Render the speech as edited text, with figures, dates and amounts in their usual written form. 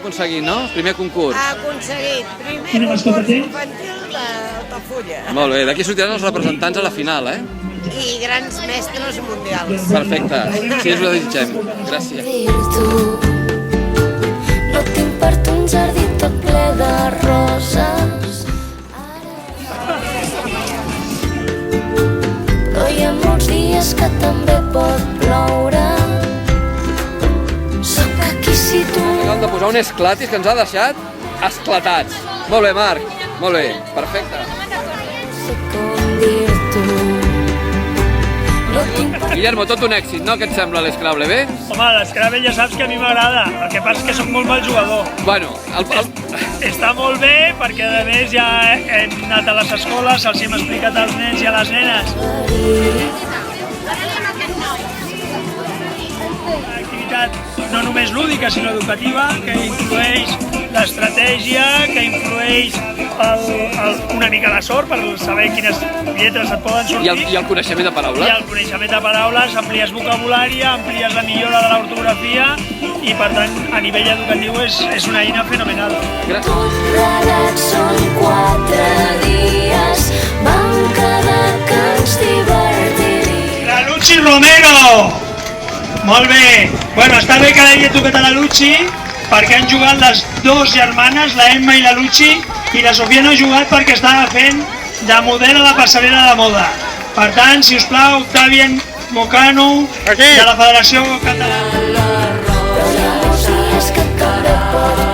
aconseguit, no? Primer concurs. Ha aconseguit primer concurs infantil d'Altafulla. Molt bé, d'aquí sortiran els representants a la final, eh? I grans mestres mundials. Perfecte, sí, us ho desitgem. Gràcies. No tinc per tu un jardí tot ple de roses. Però hi ha molts dies que també pot ploure. Sóc aquí si tu... Hem de posar un esclatis que ens ha deixat esclatats. Molt bé, Marc. Molt bé, perfecte. Sé com dir-t'ho. Guillermo, tot un èxit, no? Què et sembla l'Scrabble, bé? Home, l'Scrabble ja saps que a mi m'agrada. El que passa és que soc molt mal jugador. Bueno, Està molt bé perquè, a més, ja hem anat a les escoles, els hem explicat als nens i a les nenes. Una activitat no només lúdica, sinó educativa, que influeix l'estratègia, que influeix una mica la sort per saber quines lletres et poden sortir. I el coneixement de paraules. I el coneixement de paraules, amplies vocabulari, amplies la millora de l'ortografia i, per tant, a nivell educatiu és una eina fenomenal. Gràcies. Tot plegat són 4 dies, vam quedar que ens divertiríem. La Luchi Romero! Molt bé! Bueno, està bé que l'hagi tocat a la Luchi, perquè han jugat les dues germanes, la Emma i la Luchi, i la Sofia no ha jugat perquè estava fent de model a la passarel·la de moda. Per tant, si us plau, Octavien Mocano, de la Federació Catalana. Però hi ha molts dies que també pot